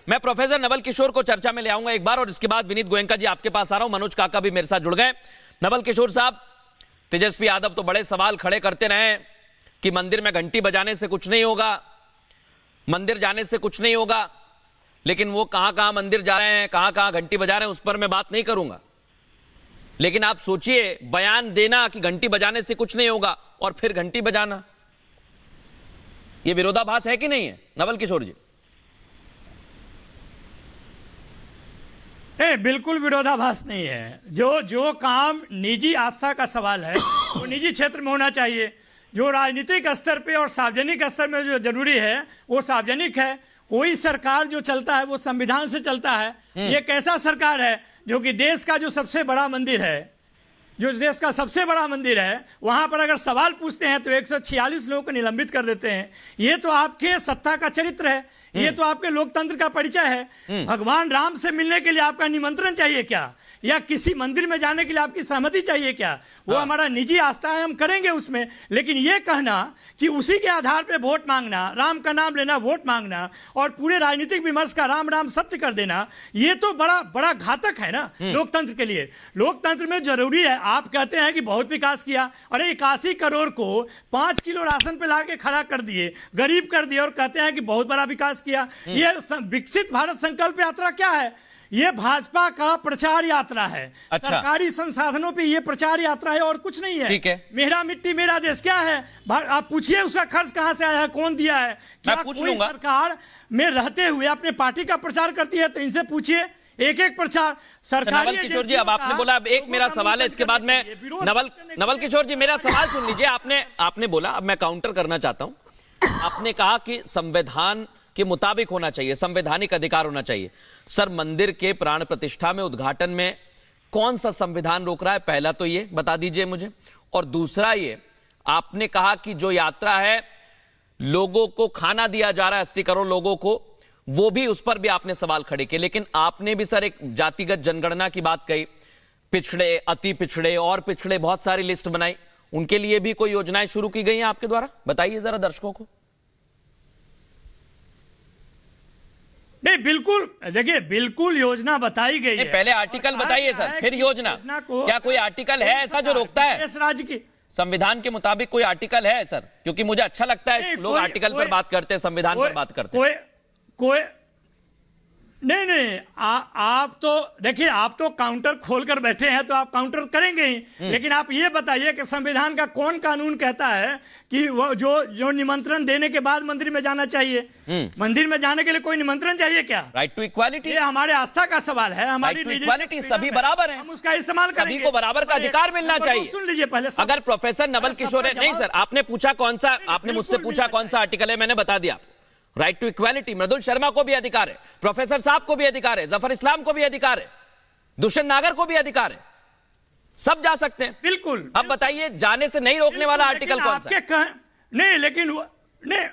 मैं प्रोफेसर नवल किशोर को चर्चा में ले आऊंगा एक बार, और इसके बाद विनीत गोयनका जी आपके पास आ रहा हूं। मनोज काका भी मेरे साथ जुड़ गए। नवल किशोर साहब, तेजस्वी यादव तो बड़े सवाल खड़े करते रहे कि मंदिर में घंटी बजाने से कुछ नहीं होगा, मंदिर जाने से कुछ नहीं होगा, लेकिन वो कहां मंदिर जा रहे हैं, कहां घंटी बजा रहे हैं, उस पर मैं बात नहीं करूंगा। लेकिन आप सोचिए, बयान देना कि घंटी बजाने से कुछ नहीं होगा और फिर घंटी बजाना, ये विरोधाभास है कि नहीं है नवल किशोर जी? नहीं, बिल्कुल विरोधाभास नहीं है। जो काम निजी आस्था का सवाल है वो निजी क्षेत्र में होना चाहिए। जो राजनीतिक स्तर पे और सार्वजनिक स्तर में जो जरूरी है वो सार्वजनिक है। कोई सरकार जो चलता है वो संविधान से चलता है। ये कैसा सरकार है जो कि देश का जो सबसे बड़ा मंदिर है, जो देश का सबसे बड़ा मंदिर है, वहां पर अगर सवाल पूछते हैं तो 146 लोगों को निलंबित कर देते हैं। ये तो आपके सत्ता का चरित्र है, ये तो आपके लोकतंत्र का परिचय है। भगवान राम से मिलने के लिए आपका निमंत्रण चाहिए क्या, या किसी मंदिर में जाने के लिए आपकी सहमति चाहिए क्या? वो हमारा निजी आस्था है, हम करेंगे उसमें। लेकिन ये कहना कि उसी के आधार पर वोट मांगना, राम का नाम लेना, वोट मांगना और पूरे राजनीतिक विमर्श का राम राम सत्य कर देना, ये तो बड़ा बड़ा घातक है ना लोकतंत्र के लिए। लोकतंत्र में जरूरी है, आप कहते हैं कि बहुत विकास किया, अरे 81 करोड़ को 5 किलो राशन पे लाके खड़ा कर दिए, गरीब कर दिए, और कहते हैं कि बहुत बड़ा विकास किया। ये विकसित भारत संकल्प यात्रा क्या है? ये भाजपा का प्रचार यात्रा है। अच्छा। सरकारी संसाधनों पे ये प्रचार यात्रा है और कुछ नहीं है। ठीक है। मेरा मिट्टी मेरा देश क्या है? आप पूछिए उसका खर्च कहां से आया है, कौन दिया है? क्या कोई सरकार में रहते हुए अपने पार्टी का प्रचार करती है? तो इनसे पूछिए, एक एक प्रचार सरकारी। नवल किशोर जी, अब आपने बोला, अब एक मेरा सवाल है, इसके बाद मैं नवल किशोर जी मेरा सवाल सुन लीजिए। आपने बोला, अब मैं काउंटर करना चाहता हूं। आपने कहा कि संविधान के मुताबिक होना चाहिए, संवैधानिक अधिकार होना चाहिए। सर, मंदिर के प्राण प्रतिष्ठा में, उद्घाटन में कौन सा संविधान रोक रहा है? पहला तो ये बता दीजिए मुझे। और दूसरा ये, आपने कहा कि जो यात्रा है, लोगों को खाना दिया जा रहा है 80 करोड़ लोगों को, वो भी, उस पर भी आपने सवाल खड़े किए। लेकिन आपने भी सर एक जातिगत जनगणना की बात कही, पिछड़े, अति पिछड़े और पिछड़े, बहुत सारी लिस्ट बनाई। उनके लिए भी कोई योजनाएं शुरू की गई हैं आपके द्वारा? बताइए जरा दर्शकों को। नहीं, बिल्कुल, देखिए, बिल्कुल योजना बताई गई है। पहले आर्टिकल बताइए सर, फिर योजना। क्या कोई आर्टिकल है ऐसा जो रोकता है? इस राज्य की संविधान के मुताबिक कोई आर्टिकल है सर? क्योंकि मुझे अच्छा लगता है लोग आर्टिकल पर बात करते हैं, संविधान पर बात करते हैं। कोई नहीं, आप तो देखिए, आप तो काउंटर खोलकर बैठे हैं तो आप काउंटर करेंगे ही। लेकिन आप ये बताइए कि संविधान का कौन कानून कहता है कि वो जो निमंत्रण देने के बाद मंदिर में जाना चाहिए? मंदिर में जाने के लिए कोई निमंत्रण चाहिए क्या? राइट टू इक्वालिटी, ये हमारे आस्था का सवाल है, हमारी इक्वालिटी, सभी बराबर हैं, हम उसका इस्तेमाल करेंगे। सभी को बराबर का अधिकार मिलना चाहिए। सुन लीजिए पहले। अगर प्रोफेसर नवल किशोर है, नहीं सर, आपने पूछा कौन सा, आपने मुझसे पूछा कौन सा आर्टिकल है, मैंने बता दिया। राइट टू इक्वालिटी, मृदुल शर्मा को भी अधिकार है, प्रोफेसर साहब को भी अधिकार है, जफर इस्लाम को भी अधिकार है, दुष्यंत नागर को भी अधिकार है, सब जा सकते हैं। बिल्कुल। अब बताइए, जाने से नहीं रोकने वाला आर्टिकल कौन सा है? नहीं, लेकिन नहीं,